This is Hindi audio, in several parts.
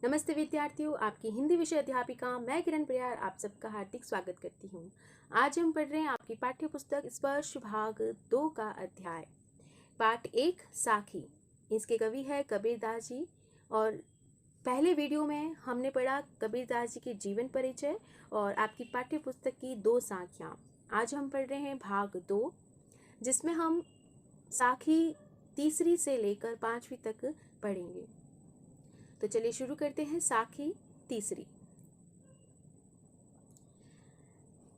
नमस्ते विद्यार्थियों, आपकी हिंदी विषय अध्यापिका मैं किरण प्रियार आप सबका हार्दिक स्वागत करती हूँ। आज हम पढ़ रहे हैं आपकी पाठ्य पुस्तक स्पर्श भाग 2 का अध्याय पाठ 1 साखी। इसके कवि है कबीरदास जी। और पहले वीडियो में हमने पढ़ा कबीरदास जी के जीवन परिचय और आपकी पाठ्य पुस्तक की 2 साखियाँ। आज हम पढ़ रहे हैं भाग 2, जिसमें हम साखी तीसरी से लेकर 5वीं तक पढ़ेंगे। तो चलिए शुरू करते हैं साखी तीसरी।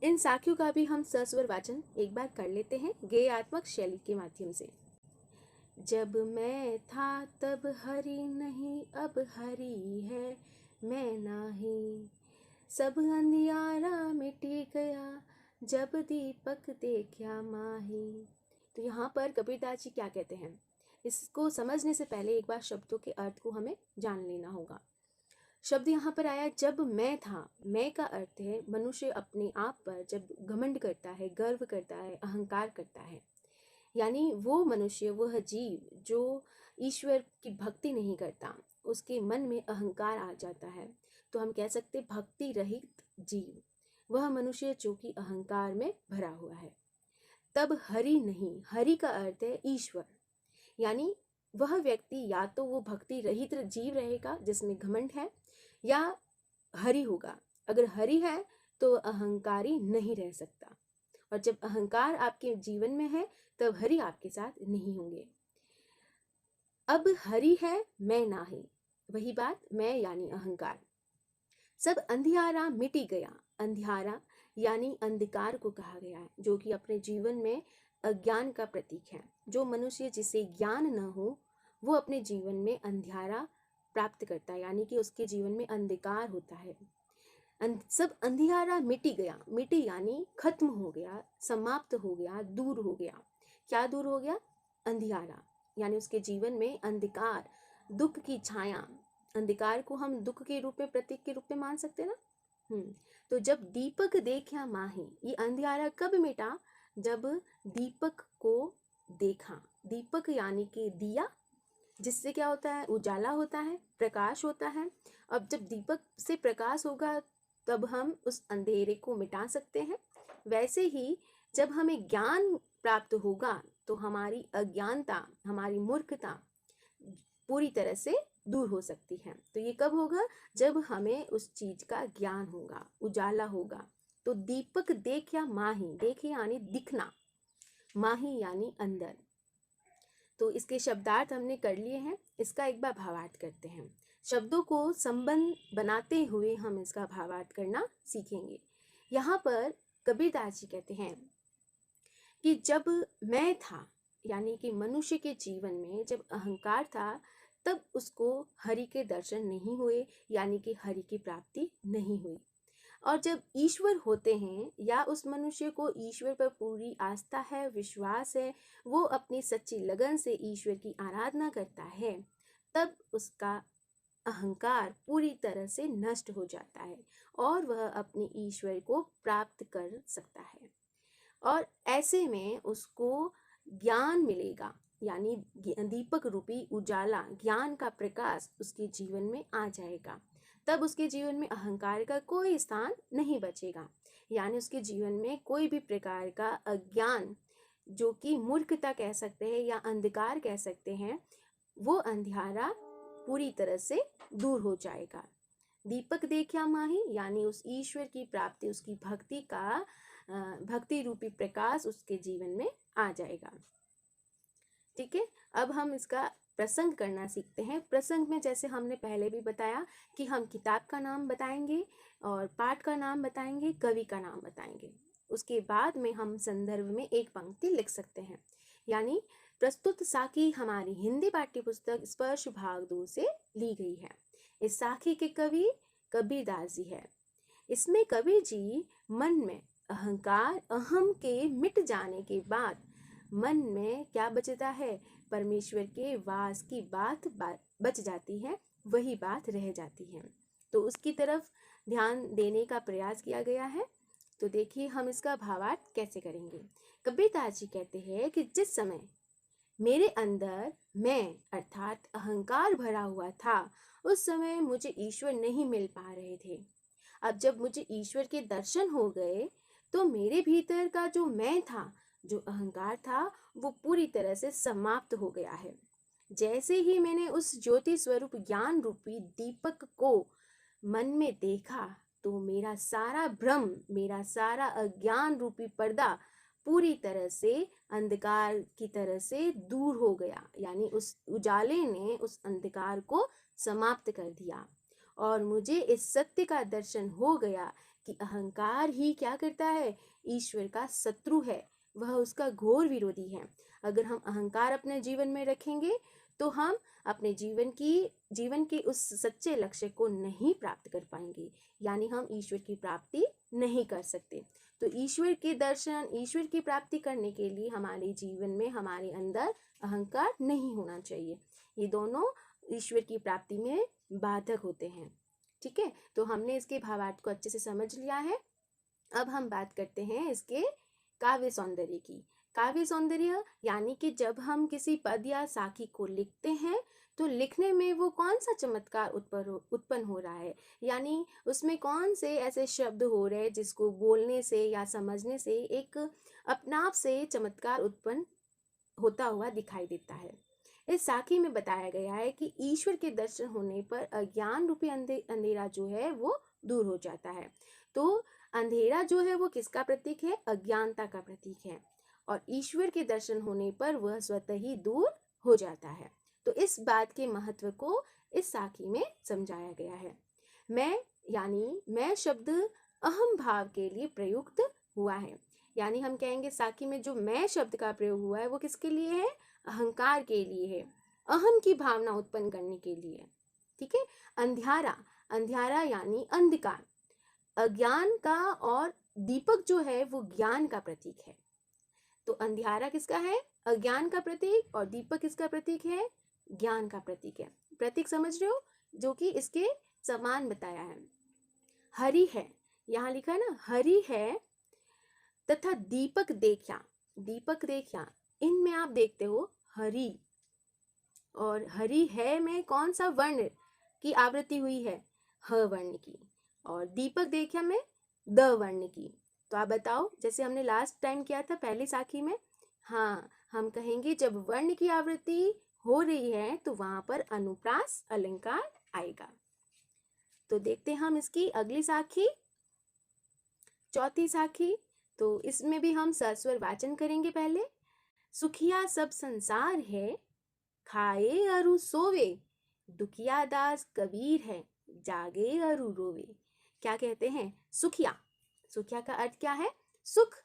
इन साखियों का भी हम सस्वर वाचन एक बार कर लेते हैं गेयात्मक शैली के माध्यम से। जब मैं था तब हरि नहीं, अब हरि है मैं नाही। सब अंधियारा मिटी गया, जब दीपक देखा माही। तो यहाँ पर कबीरदास जी क्या कहते हैं, इसको समझने से पहले एक बार शब्दों के अर्थ को हमें जान लेना होगा। शब्द यहाँ पर आया जब मैं था। मैं का अर्थ है मनुष्य अपने आप पर जब घमंड करता है, गर्व करता है, अहंकार करता है, यानी वो मनुष्य, वह जीव जो ईश्वर की भक्ति नहीं करता, उसके मन में अहंकार आ जाता है, तो हम कह सकते भक्ति रहित जीव, वह मनुष्य जो कि अहंकार में भरा हुआ है। तब हरि नहीं, हरि का अर्थ है ईश्वर, यानी वह व्यक्ति या तो वो भक्ति रहित जीव रहेगा जिसमें घमंड है, या हरि होगा। अगर हरि है तो अहंकारी नहीं रह सकता, और जब अहंकार आपके जीवन में है तब हरि आपके साथ नहीं होंगे। अब हरि है मैं नाही, वही बात, मैं यानी अहंकार। सब अंधियारा मिटी गया। अंधियारा यानी अंधकार को कहा गया है, जो कि अपने जीवन में अज्ञान का प्रतीक है। जो मनुष्य जिसे ज्ञान न हो वो अपने जीवन में अंधियारा प्राप्त करता है, यानी कि उसके जीवन में अंधकार होता है। सब अंधियारा मिटी गया। मिटी यानी खत्म हो गया, समाप्त हो गया, दूर हो गया। क्या दूर हो गया? अंधियारा, यानी उसके जीवन में अंधकार, दुख की छाया। अंधकार को हम दुख के रूप में, प्रतीक के रूप में मान सकते हैं ना। तो जब दीपक देखा माही, ये अंधियारा कब मिटा? जब दीपक को देखा। दीपक यानी कि दिया, जिससे क्या होता है? उजाला होता है, प्रकाश होता है। अब जब दीपक से प्रकाश होगा तब हम उस अंधेरे को मिटा सकते हैं। वैसे ही जब हमें ज्ञान प्राप्त होगा तो हमारी अज्ञानता, हमारी मूर्खता पूरी तरह से दूर हो सकती है। तो ये कब होगा? जब हमें उस चीज का ज्ञान होगा, उजाला होगा। तो दीपक देखा माही, देखे यानी दिखना, माही यानी अंदर। तो इसके शब्दार्थ हमने कर लिए हैं, इसका एक बार भावार्थ करते हैं। शब्दों को संबंध बनाते हुए हम इसका भावार्थ करना सीखेंगे। यहाँ पर कबीरदास जी कहते हैं कि जब मैं था, यानी कि मनुष्य के जीवन में जब अहंकार था, तब उसको हरि के दर्शन नहीं हुए, यानी कि हरि की प्राप्ति नहीं हुई। और जब ईश्वर होते हैं, या उस मनुष्य को ईश्वर पर पूरी आस्था है, विश्वास है, वो अपनी सच्ची लगन से ईश्वर की आराधना करता है, तब उसका अहंकार पूरी तरह से नष्ट हो जाता है और वह अपने ईश्वर को प्राप्त कर सकता है। और ऐसे में उसको ज्ञान मिलेगा, यानी दीपक रूपी उजाला, ज्ञान का प्रकाश उसके जीवन में आ जाएगा। तब उसके जीवन में अहंकार का कोई स्थान नहीं बचेगा, यानी उसके जीवन में कोई भी प्रकार का अज्ञान, जो कि मूर्खता कह सकते हैं या अंधकार कह सकते हैं, वो अंधियारा पूरी तरह से दूर हो जाएगा। दीपक देखा माही, यानी उस ईश्वर की प्राप्ति, उसकी भक्ति का भक्ति रूपी प्रकाश उसके जीवन में आ जाएगा। ठीक है, अब हम इसका प्रसंग करना सीखते हैं। प्रसंग में जैसे हमने पहले भी बताया कि हम किताब का नाम बताएंगे और पाठ का नाम बताएंगे, कवि का नाम बताएंगे। उसके बाद में हम संदर्भ में एक पंक्ति लिख सकते हैं। यानी प्रस्तुत साखी हमारी हिंदी पाठ्य पुस्तक स्पर्श भाग 2 से ली गई है। इस साखी के कवि कबीरदास जी है। इसमें कबीर जी मन में अहंकार, अहम के मिट जाने के बाद मन में क्या बचता है? परमेश्वर के वास की बात बच जाती है, वही बात रह जाती है। तो उसकी तरफ ध्यान देने का प्रयास किया गया है। तो देखिए हम इसका भावार्थ कैसे करेंगे। कबीरदास जी कहते हैं कि जिस समय मेरे अंदर मैं अर्थात अहंकार भरा हुआ था। उस समय मुझे ईश्वर नहीं मिल पा रहे थे। अब जब मुझे ईश्वर के दर्शन हो गए तो मेरे भीतर का जो मैं था, जो अहंकार था, वो पूरी तरह से समाप्त हो गया है। जैसे ही मैंने उस ज्योति स्वरूप ज्ञान रूपी दीपक को मन में देखा तो मेरा सारा भ्रम, मेरा सारा अज्ञान रूपी पर्दा पूरी तरह से अंधकार की तरह से दूर हो गया। यानी उस उजाले ने उस अंधकार को समाप्त कर दिया और मुझे इस सत्य का दर्शन हो गया कि अहंकार ही क्या करता है, ईश्वर का शत्रु है, वह उसका घोर विरोधी है। अगर हम अहंकार अपने जीवन में रखेंगे तो हम अपने जीवन के उस सच्चे लक्ष्य को नहीं प्राप्त कर पाएंगे, यानी हम ईश्वर की प्राप्ति नहीं कर सकते। तो ईश्वर के दर्शन, ईश्वर की प्राप्ति करने के लिए हमारे जीवन में हमारे अंदर अहंकार नहीं होना चाहिए। ये दोनों ईश्वर की प्राप्ति में बाधक होते हैं। ठीक है, तो हमने इसके भावार्थ को अच्छे से समझ लिया है। अब हम बात करते हैं इसके काव्य सौंदर्य की। काव्य सौंदर्य यानी कि जब हम किसी पद या साखी को लिखते हैं तो लिखने में वो कौन सा चमत्कार उत्पन्न हो रहा है, यानी उसमें कौन से ऐसे शब्द हो रहे हैं जिसको बोलने से या समझने से एक अपना आप से चमत्कार उत्पन्न होता हुआ दिखाई देता है। इस साखी में बताया गया है कि ईश्वर के दर्शन होने पर अज्ञान रूपी अंधेरा जो है वो दूर हो जाता है। तो अंधेरा जो है वो किसका प्रतीक है, अज्ञानता का प्रतीक है, और ईश्वर के दर्शन होने पर वह स्वतः ही दूर हो जाता है। तो इस बात के महत्व को इस साखी में समझाया गया है। मैं यानी मैं शब्द अहम भाव के लिए प्रयुक्त हुआ है, यानी हम कहेंगे साखी में जो मैं शब्द का प्रयोग हुआ है वो किसके लिए है, अहंकार के लिए है, अहम की भावना उत्पन्न करने के लिए। ठीक है, अंधियारा, अंधियारा यानी अंधकार, अज्ञान का, और दीपक जो है वो ज्ञान का प्रतीक है। तो अंधियारा किसका है, अज्ञान का प्रतीक, और दीपक किसका प्रतीक है, ज्ञान का प्रतीक है। प्रतीक समझ रहे हो, जो कि इसके समान बताया है। हरि है, यहाँ लिखा है ना, हरि है तथा दीपक देखा, दीपक देखा, इनमें आप देखते हो हरि, और हरि है में कौन सा वर्ण की आवृत्ति हुई है, ह वर्ण की, और दीपक देखा में द वर्ण की। तो आप बताओ, जैसे हमने लास्ट टाइम किया था पहली साखी में, हाँ हम कहेंगे जब वर्ण की आवृत्ति हो रही है तो वहां पर अनुप्रास अलंकार आएगा। तो देखते हैं हम इसकी अगली साखी, चौथी साखी। तो इसमें भी हम सस्वर वाचन करेंगे। पहले, सुखिया सब संसार है, खाए अरु सोवे, दुखिया दास कबीर है, जागे अरु रोवे। क्या कहते हैं, सुखिया, सुखिया का अर्थ क्या है, सुख,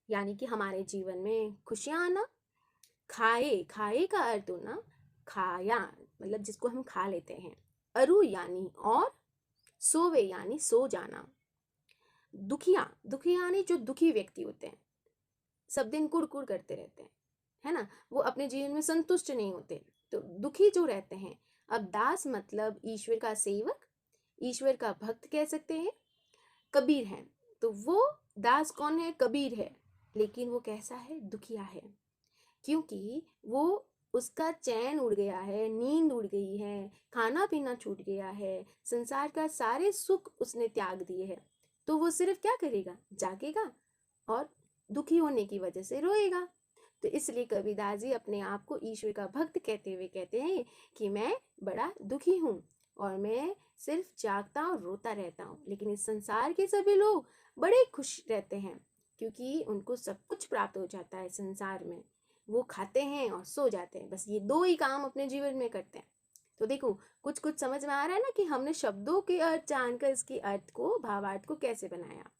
यानी कि हमारे जीवन में खुशियां आना। खाए, खाए का अर्थ होना खाया, मतलब जिसको हम खा लेते हैं। अरु यानी और, सोवे यानी सो जाना। दुखिया, दुखी यानी जो दुखी व्यक्ति होते हैं, सब दिन कुड़कुड़ करते रहते हैं, है ना, वो अपने जीवन में संतुष्ट नहीं होते, तो दुखी जो रहते हैं। अब दास मतलब ईश्वर का सेवक, ईश्वर का भक्त कह सकते हैं। कबीर है, तो वो दास कौन है, कबीर है, लेकिन वो कैसा है, दुखिया है, क्योंकि वो उसका चैन उड़ गया है, नींद उड़ गई है, खाना पीना छूट गया है, संसार का सारे सुख उसने त्याग दिए हैं। तो वो सिर्फ क्या करेगा, जागेगा और दुखी होने की वजह से रोएगा। तो इसलिए कबीरदास जी अपने आप को ईश्वर का भक्त कहते हुए कहते हैं कि मैं बड़ा दुखी हूँ और मैं सिर्फ जागता और रोता रहता हूँ, लेकिन इस संसार के सभी लोग बड़े खुश रहते हैं क्योंकि उनको सब कुछ प्राप्त हो जाता है संसार में। वो खाते हैं और सो जाते हैं, बस ये दो ही काम अपने जीवन में करते हैं। तो देखो, कुछ कुछ समझ में आ रहा है ना कि हमने शब्दों के अर्थ जानकर इसके अर्थ को, भावार्थ को कैसे बनाया।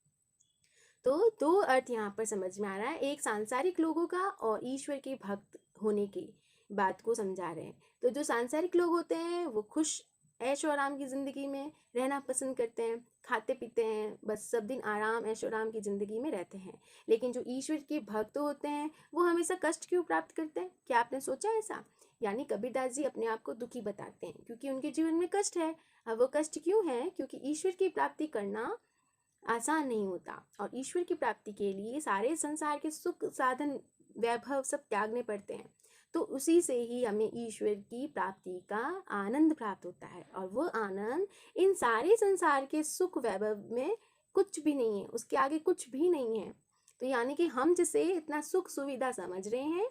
तो दो अर्थ यहाँ पर समझ में आ रहा है, एक सांसारिक लोगों का और ईश्वर के भक्त होने की बात को समझा रहे हैं। तो जो सांसारिक लोग होते हैं वो खुश ऐशो आराम की ज़िंदगी में रहना पसंद करते हैं, खाते पीते हैं, बस सब दिन आराम ऐशो आराम की ज़िंदगी में रहते हैं। लेकिन जो ईश्वर के भक्त होते हैं वो हमेशा कष्ट क्यों प्राप्त करते हैं, क्या आपने सोचा ऐसा? यानी कबीरदास जी अपने आप को दुखी बताते हैं क्योंकि उनके जीवन में कष्ट है। अब वो कष्ट क्यों है, क्योंकि ईश्वर की प्राप्ति करना आसान नहीं होता, और ईश्वर की प्राप्ति के लिए सारे संसार के सुख साधन वैभव सब त्यागने पड़ते हैं। तो उसी से ही हमें ईश्वर की प्राप्ति का आनंद प्राप्त होता है, और वो आनंद इन सारे संसार के सुख वैभव में कुछ भी नहीं है, उसके आगे कुछ भी नहीं है। तो यानी कि हम जिसे इतना सुख सुविधा समझ रहे हैं,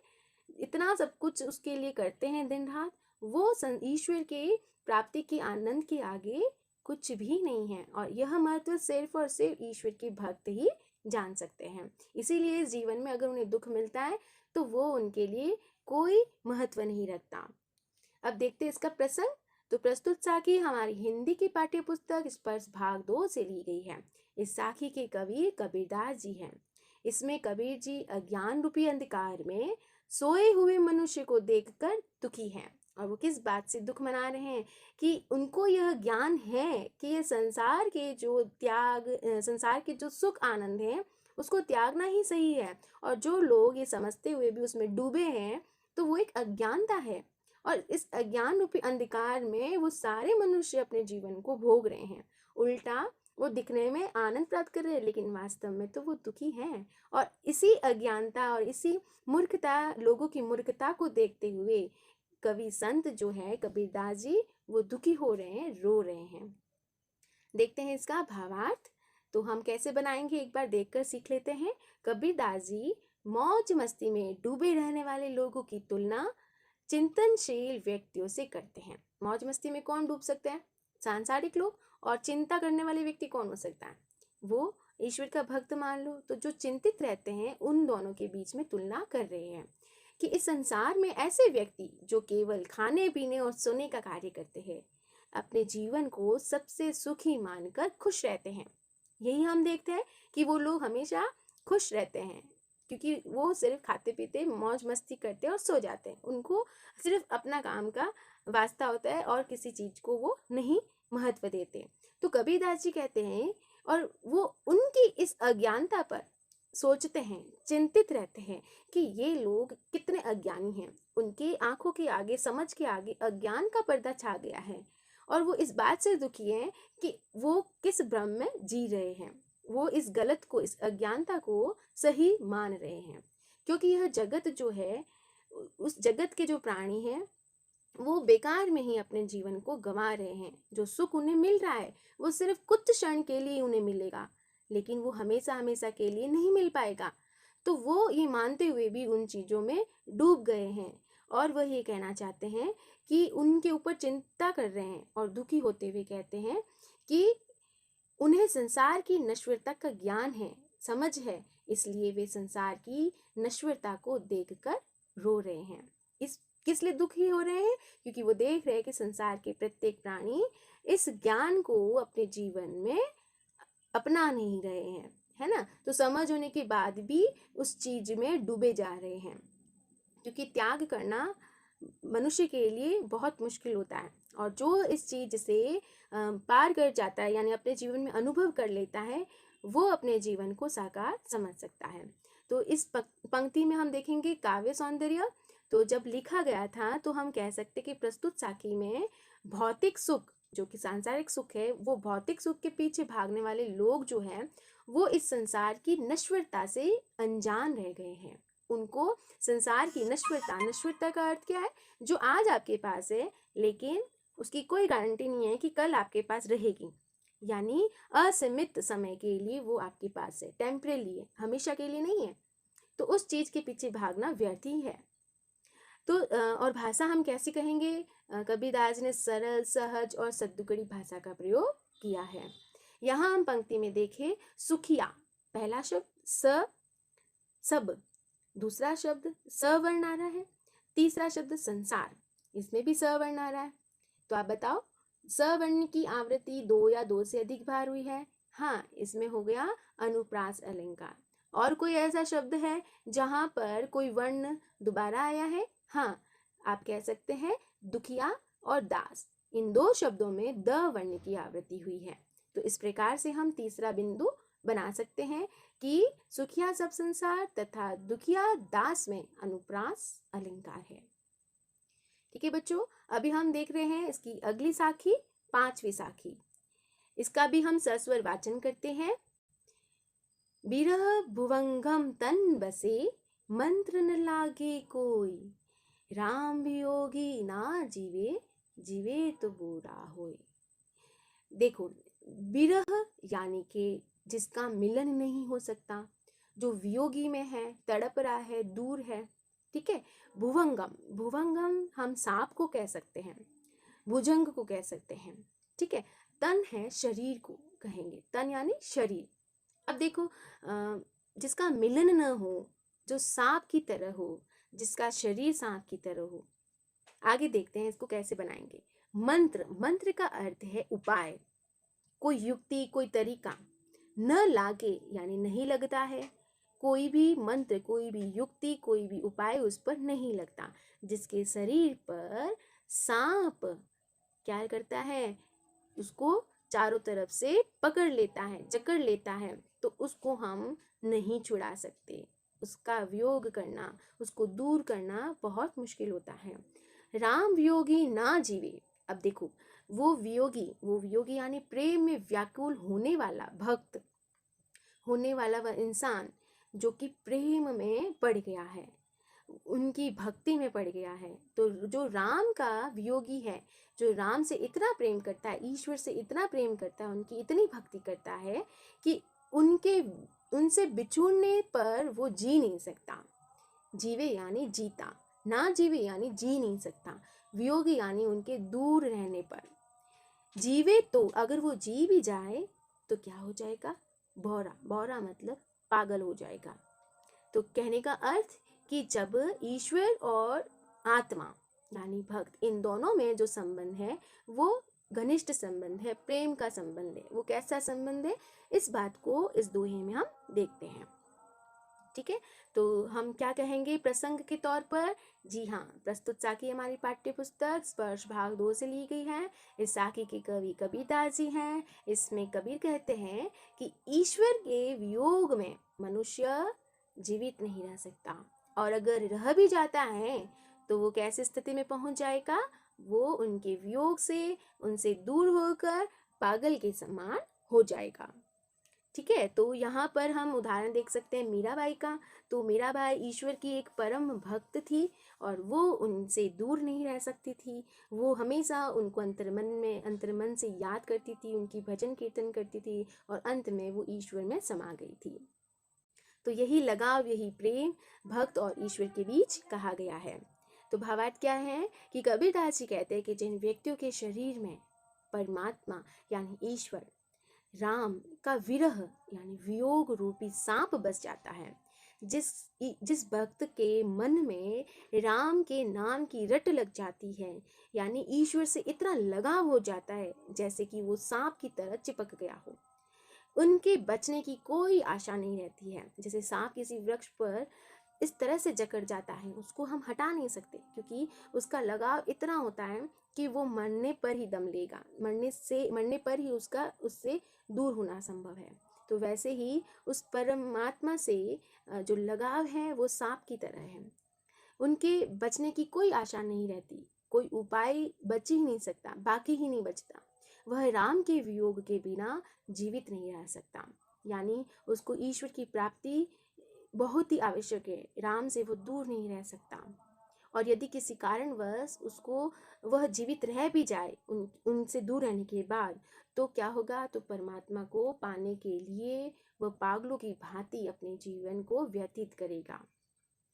इतना सब कुछ उसके लिए करते हैं दिन रात, वो ईश्वर के प्राप्ति के आनंद के आगे कुछ भी नहीं है। और यह महत्व सिर्फ और सिर्फ ईश्वर के भक्त ही जान सकते हैं। इसीलिए इस जीवन में अगर उन्हें दुख मिलता है तो वो उनके लिए कोई महत्व नहीं रखता। अब देखते हैं इसका प्रसंग। तो प्रस्तुत साखी हमारी हिंदी की पाठ्य पुस्तक स्पर्श भाग 2 से ली गई है। इस साखी के कवि कबीरदास जी हैं। इसमें कबीर जी अज्ञान रूपी अंधकार में सोए हुए मनुष्य को देखकर दुखी हैं। और वो किस बात से दुख मना रहे हैं कि उनको यह ज्ञान है कि ये संसार के जो सुख आनंद है उसको त्यागना ही सही है। और जो लोग ये समझते हुए भी उसमें डूबे हैं तो वो एक अज्ञानता है। और इस अज्ञान रूपी अंधकार में वो सारे मनुष्य अपने जीवन को भोग रहे हैं। उल्टा वो दिखने में आनंद प्राप्त कर रहे हैं, लेकिन वास्तव में तो वो दुखी हैं। और इसी अज्ञानता और इसी मूर्खता, लोगों की मूर्खता को देखते हुए कवि संत जो है कबीरदास जी, वो दुखी हो रहे हैं, रो रहे हैं। देखते हैं इसका भावार्थ। तो हम कैसे बनाएंगे एक बार देखकर सीख लेते हैं। कबीरदास जी मौज मस्ती में डूबे रहने वाले लोगों की तुलना चिंतनशील व्यक्तियों से करते हैं। मौज मस्ती में कौन डूब सकते हैं? सांसारिक लोग। और चिंता करने वाले व्यक्ति कौन हो सकता है? वो ईश्वर का भक्त मान लो। तो जो चिंतित रहते हैं उन दोनों के बीच में तुलना कर रहे हैं कि इस संसार में ऐसे व्यक्ति जो केवल खाने पीने और सोने का कार्य करते हैं, अपने जीवन को सबसे सुखी मानकर खुश रहते हैं। यही हम देखते हैं कि वो लोग हमेशा खुश रहते हैं, क्योंकि वो सिर्फ खाते पीते मौज मस्ती करते हैं और सो जाते हैं। उनको सिर्फ अपना काम का वास्ता होता है और किसी चीज को वो नहीं महत्व देते। तो कबीरदास जी कहते हैं, और वो उनकी इस अज्ञानता पर सोचते हैं, चिंतित रहते हैं कि ये लोग कितने अज्ञानी हैं। उनके आंखों के आगे, समझ के आगे अज्ञान का पर्दा छा गया है। और वो इस बात से दुखी हैं कि वो किस भ्रम में जी रहे हैं। वो इस गलत को, इस अज्ञानता को सही मान रहे हैं, क्योंकि यह जगत जो है, उस जगत के जो प्राणी हैं वो बेकार में ही अपने जीवन को गंवा रहे हैं। जो सुख उन्हें मिल रहा है वो सिर्फ कुछ क्षण के लिए उन्हें मिलेगा, लेकिन वो हमेशा हमेशा के लिए नहीं मिल पाएगा। तो वो ये मानते हुए भी उन चीजों में डूब गए हैं। और वह ये कहना चाहते हैं कि उनके ऊपर चिंता कर रहे हैं, और दुखी होते हुए कहते हैं कि उन्हें संसार की नश्वरता का ज्ञान है, समझ है, इसलिए वे संसार की नश्वरता को देखकर रो रहे हैं। इस किस लिए दुखी हो रहे हैं? क्योंकि वो देख रहे हैं कि संसार के प्रत्येक प्राणी इस ज्ञान को अपने जीवन में अपना नहीं रहे हैं, है ना। तो समझ होने के बाद भी उस चीज में डूबे जा रहे हैं, क्योंकि त्याग करना मनुष्य के लिए बहुत मुश्किल होता है। और जो इस चीज से पार कर जाता है, यानी अपने जीवन में अनुभव कर लेता है, वो अपने जीवन को साकार समझ सकता है। तो इस पंक्ति में हम देखेंगे काव्य सौंदर्य। तो जब लिखा गया था तो हम कह सकते कि प्रस्तुत साखी में भौतिक सुख, जो कि सांसारिक सुख है, वो भौतिक सुख के पीछे भागने वाले लोग जो हैं वो इस संसार की नश्वरता से अनजान रह गए हैं। उनको संसार की नश्वरता, नश्वरता का अर्थ क्या है? जो आज आपके पास है लेकिन उसकी कोई गारंटी नहीं है कि कल आपके पास रहेगी, यानी असीमित समय के लिए वो आपके पास है, टेम्परेरी है, हमेशा के लिए नहीं है। तो उस चीज के पीछे भागना व्यर्थ ही है। तो और भाषा हम कैसी कहेंगे? कबीरदास ने सरल, सहज और सद्गुणी भाषा का प्रयोग किया है। यहाँ हम पंक्ति में देखें, सुखिया, पहला शब्द स, सब, दूसरा शब्द सवर्ण आ रहा है, तीसरा शब्द संसार, इसमें भी सवर्ण आ रहा है। तो आप बताओ, सवर्ण की आवृत्ति 2 या 2 से अधिक बार हुई है? हाँ, इसमें हो गया अनुप्रास अलंकार। और कोई ऐसा शब्द है जहां पर कोई वर्ण दोबारा आया है? हाँ, आप कह सकते हैं दुखिया और दास, इन 2 शब्दों में द वर्ण की आवृत्ति हुई है। तो इस प्रकार से हम तीसरा बिंदु बना सकते हैं कि सुखिया सब संसार तथा दुखिया दास में अनुप्रास अलंकार है। ठीक है बच्चों, अभी हम देख रहे हैं इसकी अगली साखी, 5वीं साखी। इसका भी हम सस्वर वाचन करते हैं। बिरह भुवंगम तन बसे, मंत्र न लागे कोई, राम वियोगी ना जीवे, जीवे तो बुरा होए। देखो, विरह यानी कि जिसका मिलन नहीं हो सकता, जो वियोगी में है, तड़प रहा है, दूर है, ठीक है। भुवंगम, भुवंगम हम सांप को कह सकते हैं, भुजंग को कह सकते हैं, ठीक है। तन है, शरीर को कहेंगे, तन यानी शरीर। अब देखो, जिसका मिलन न हो, जो सांप की तरह हो, जिसका शरीर सांप की तरह हो। आगे देखते हैं इसको कैसे बनाएंगे। मंत्र, मंत्र का अर्थ है उपाय, कोई युक्ति, कोई तरीका। न लागे यानी नहीं लगता है, कोई भी मंत्र, कोई भी युक्ति, कोई भी उपाय उस पर नहीं लगता। जिसके शरीर पर सांप क्या करता है, उसको चारों तरफ से पकड़ लेता है, जकड़ लेता है, तो उसको हम नहीं छुड़ा सकते। उसका वियोग करना, उसको दूर करना बहुत मुश्किल होता है। राम वियोगी ना जीवे। अब देखो, वो वियोगी यानी प्रेम में व्याकुल होने वाला भक्त, होने वाला वह इंसान जो कि प्रेम में पड़ गया है, उनकी भक्ति में पड़ गया है। तो जो राम का वियोगी है, जो राम से इतना प्रेम करता है, ईश्वर से इतना प्रेम करता है, उनकी इतनी भक्ति करता है कि उनके उनसे बिछुड़ने पर वो जी नहीं सकता। जीवे यानी जीता, ना जीवे यानी जी नहीं सकता, वियोगी यानी उनके दूर रहने पर। जीवे तो अगर वो जी भी जाए तो क्या हो जाएगा, बौरा, बौरा मतलब पागल हो जाएगा। तो कहने का अर्थ कि जब ईश्वर और आत्मा यानी भक्त, इन दोनों में जो संबंध है वो घनिष्ठ संबंध है, प्रेम का संबंध है। वो कैसा संबंध है, इस बात को इस दोहे में हम देखते हैं, ठीक है। तो हम क्या कहेंगे प्रसंग के तौर पर। जी हाँ, प्रस्तुत साखी हमारी पाठ्य पुस्तक स्पर्श भाग 2 से ली गई है। इस साखी के कवि कबीरदास जी हैं। इसमें कबीर कहते हैं कि ईश्वर के वियोग में मनुष्य जीवित नहीं रह सकता, और अगर रह भी जाता है तो वो कैसी स्थिति में पहुंच जाएगा, वो उनके वियोग से, उनसे दूर होकर पागल के समान हो जाएगा, ठीक है। तो यहाँ पर हम उदाहरण देख सकते हैं मीराबाई का। तो मीराबाई ईश्वर की एक परम भक्त थी और वो उनसे दूर नहीं रह सकती थी। वो हमेशा उनको अंतर्मन से याद करती थी, उनकी भजन कीर्तन करती थी, और अंत में वो ईश्वर में समा गई थी। तो यही लगाव, यही प्रेम भक्त और ईश्वर के बीच कहा गया है। तो भावार्थ क्या है कि कबीरदास जी कहते हैं कि जिन व्यक्तियों के शरीर में परमात्मा यानी ईश्वर, राम का विरह यानी वियोग रूपी सांप बस जाता है, जिस भक्त के मन में राम के नाम की रट लग जाती है, यानी ईश्वर से इतना लगाव हो जाता है जैसे कि वो सांप की तरह चिपक गया हो, उनके बचने की कोई आशा नहीं रहती है। जैसे सांप किसी वृक्ष पर इस तरह से जकड़ जाता है, उसको हम हटा नहीं सकते, क्योंकि उसका लगाव इतना होता है कि वो मरने पर ही दम लेगा, मरने पर ही उसका उससे दूर होना संभव है। तो वैसे ही उस परमात्मा से जो लगाव है वो सांप की तरह है, उनके बचने की कोई आशा नहीं रहती, कोई उपाय बच ही नहीं सकता, बाकी ही नहीं बचता। वह राम के वियोग के बिना जीवित नहीं रह सकता, यानी उसको ईश्वर की प्राप्ति बहुत ही आवश्यक है, राम से वो दूर नहीं रह सकता। और यदि किसी कारणवश उसको वह जीवित रह भी जाए उनसे दूर रहने के बाद, तो क्या होगा, तो परमात्मा को पाने के लिए वह पागलों की भांति अपने जीवन को व्यतीत करेगा,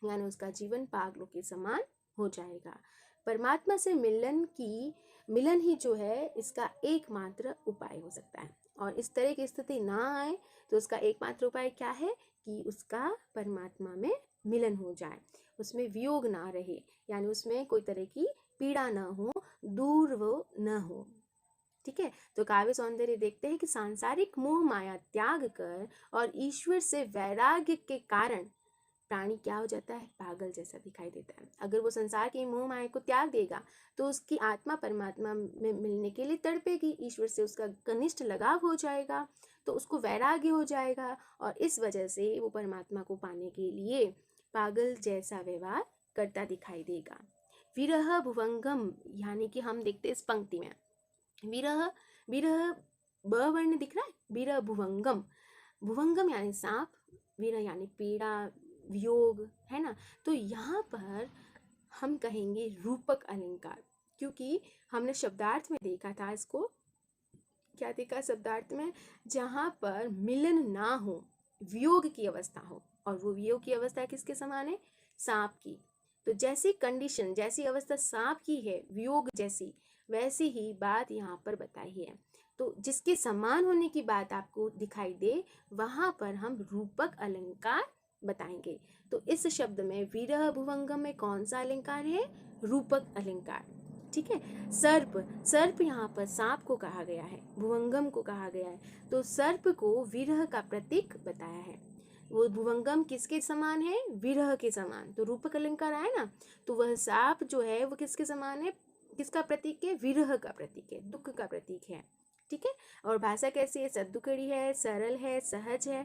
यानी उसका जीवन पागलों के समान हो जाएगा। परमात्मा से मिलन ही जो है इसका एकमात्र उपाय हो सकता है। और इस तरह की स्थिति ना आए तो उसका एकमात्र उपाय क्या है कि उसका परमात्मा में मिलन हो जाए, उसमें वियोग ना रहे, यानी उसमें कोई तरह की पीड़ा ना हो, दूर वो न हो, ठीक है। तो काव्य सौंदर्य देखते हैं कि सांसारिक मोह माया त्याग कर और ईश्वर से वैराग्य के कारण प्राणी क्या हो जाता है, पागल जैसा दिखाई देता है। अगर वो संसार की मोह माया को त्याग देगा तो उसकी आत्मा परमात्मा में मिलने के लिए तड़पेगी, ईश्वर से उसका घनिष्ठ लगाव हो जाएगा, तो उसको वैराग्य हो जाएगा, और इस वजह से वो परमात्मा को पाने के लिए पागल जैसा व्यवहार करता दिखाई देगा। विरह भुवंगम, यानी कि हम देखते हैं इस पंक्ति में विरह, विरह ब वर्ण दिख रहा है, विरह भुवंगम, भुवंगम यानी सांप, विरह यानी पीड़ा, वियोग, है ना। तो यहाँ पर हम कहेंगे रूपक अलंकार, क्योंकि हमने शब्दार्थ में देखा था इसको। क्या देखा शब्दार्थ में? जहाँ पर मिलन ना हो, वियोग की अवस्था हो, और वो वियोग की अवस्था किसके समान है? सांप की। तो जैसी कंडीशन, जैसी अवस्था सांप की है, वियोग जैसी, वैसी ही बात यहाँ पर बताई है। तो जिसके समान होने की बात आपको दिखाई दे, वहां पर हम रूपक अलंकार बताएंगे। तो इस शब्द में विरह भुवंगम में कौन सा अलंकार है? रूपक अलंकार। ठीक है। सर्प, सर्प यहाँ पर सांप को कहा गया है, भुवंगम को कहा गया है। तो सर्प को विरह का प्रतीक बताया है। वो भुवंगम किसके समान है? विरह के समान। तो रूपक अलंकार आया ना, तो वह सांप जो है वो किसके समान है? किसका प्रतीक है? विरह का प्रतीक है, दुख का प्रतीक है। ठीक है। और भाषा कैसी है? सद्दुकड़ी है, सरल है, सहज है।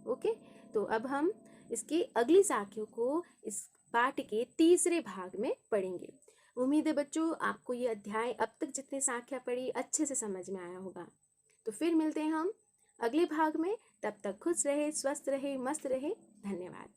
ओके। तो अब हम इसकी अगली साखियों को इस पाठ के तीसरे भाग में पढ़ेंगे। उम्मीद है बच्चों आपको ये अध्याय अब तक जितने साखियाँ पढ़ी अच्छे से समझ में आया होगा। तो फिर मिलते हैं हम अगले भाग में। तब तक खुश रहे, स्वस्थ रहे, मस्त रहे। धन्यवाद।